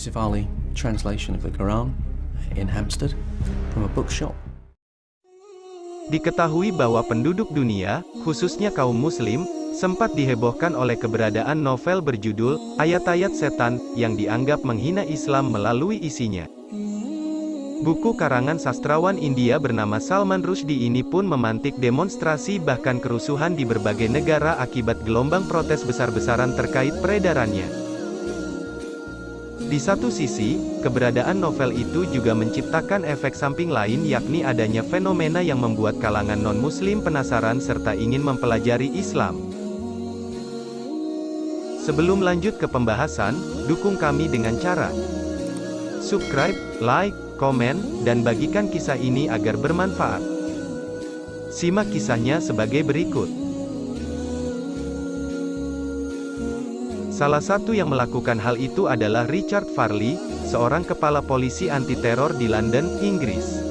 Yusuf Ali translation of the Quran in Hampstead from a bookshop. Diketahui bahwa penduduk dunia, khususnya kaum muslim, sempat dihebohkan oleh keberadaan novel berjudul Ayat-ayat Setan yang dianggap menghina Islam melalui isinya. Buku karangan sastrawan India bernama Salman Rushdie ini pun memantik demonstrasi bahkan kerusuhan di berbagai negara akibat gelombang protes besar-besaran terkait peredarannya. Di satu sisi, keberadaan novel itu juga menciptakan efek samping lain yakni adanya fenomena yang membuat kalangan non-muslim penasaran serta ingin mempelajari Islam. Sebelum lanjut ke pembahasan, dukung kami dengan cara subscribe, like, komen, dan bagikan kisah ini agar bermanfaat. Simak kisahnya sebagai berikut. Salah satu yang melakukan hal itu adalah Richard Farley, seorang kepala polisi anti-teror di London, Inggris.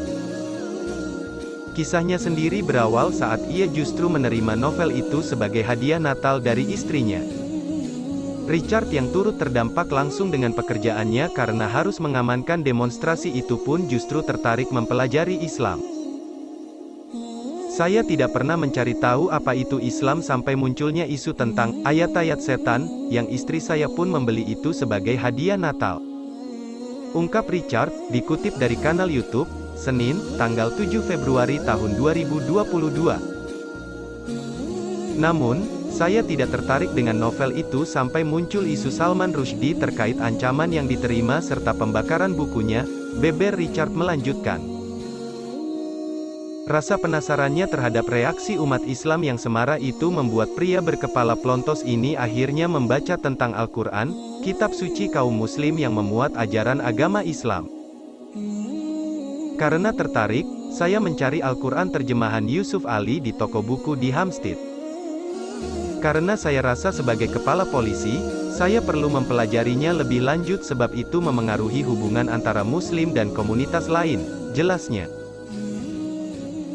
Kisahnya sendiri berawal saat ia justru menerima novel itu sebagai hadiah Natal dari istrinya. Richard yang turut terdampak langsung dengan pekerjaannya karena harus mengamankan demonstrasi itu pun justru tertarik mempelajari Islam. Saya tidak pernah mencari tahu apa itu Islam sampai munculnya isu tentang ayat-ayat setan, yang istri saya pun membeli itu sebagai hadiah Natal. Ungkap Richard, dikutip dari kanal YouTube, Senin, tanggal 7 Februari tahun 2022. Namun, saya tidak tertarik dengan novel itu sampai muncul isu Salman Rushdie terkait ancaman yang diterima serta pembakaran bukunya, beber Richard melanjutkan. Rasa penasarannya terhadap reaksi umat Islam yang semara itu membuat pria berkepala plontos ini akhirnya membaca tentang Al-Quran, kitab suci kaum muslim yang memuat ajaran agama Islam. Karena tertarik, saya mencari Al-Quran terjemahan Yusuf Ali di toko buku di Hampstead. Karena saya rasa sebagai kepala polisi, saya perlu mempelajarinya lebih lanjut sebab itu memengaruhi hubungan antara muslim dan komunitas lain, jelasnya.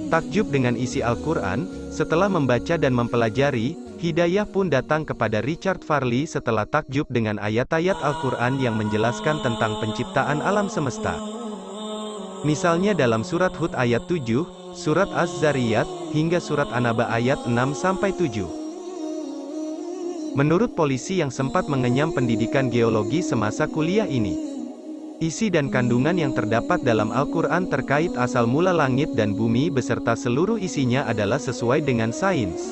Takjub dengan isi Al-Quran, setelah membaca dan mempelajari, hidayah pun datang kepada Richard Farley setelah takjub dengan ayat-ayat Al-Quran yang menjelaskan tentang penciptaan alam semesta. Misalnya dalam surat Hud ayat 7, surat Az-Zariyat, hingga surat An-Naba ayat 6-7. Menurut polisi yang sempat mengenyam pendidikan geologi semasa kuliah ini, isi dan kandungan yang terdapat dalam Al-Quran terkait asal mula langit dan bumi beserta seluruh isinya adalah sesuai dengan sains.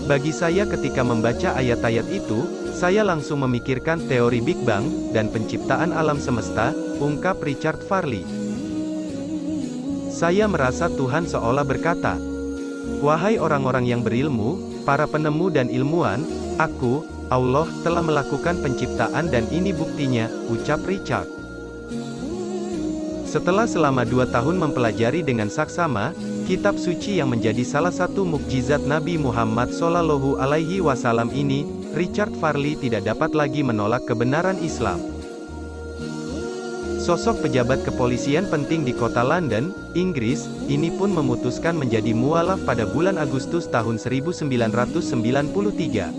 Bagi saya ketika membaca ayat-ayat itu, saya langsung memikirkan teori Big Bang, dan penciptaan alam semesta, ungkap Richard Farley. Saya merasa Tuhan seolah berkata, "Wahai orang-orang yang berilmu, para penemu dan ilmuwan, aku, Allah, telah melakukan penciptaan dan ini buktinya," ucap Richard. Setelah selama 2 tahun mempelajari dengan saksama, kitab suci yang menjadi salah satu mukjizat Nabi Muhammad SAW ini, Richard Farley tidak dapat lagi menolak kebenaran Islam. Sosok pejabat kepolisian penting di kota London, Inggris, ini pun memutuskan menjadi mualaf pada bulan Agustus tahun 1993.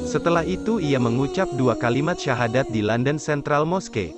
Setelah itu ia mengucap 2 kalimat syahadat di London Central Mosque.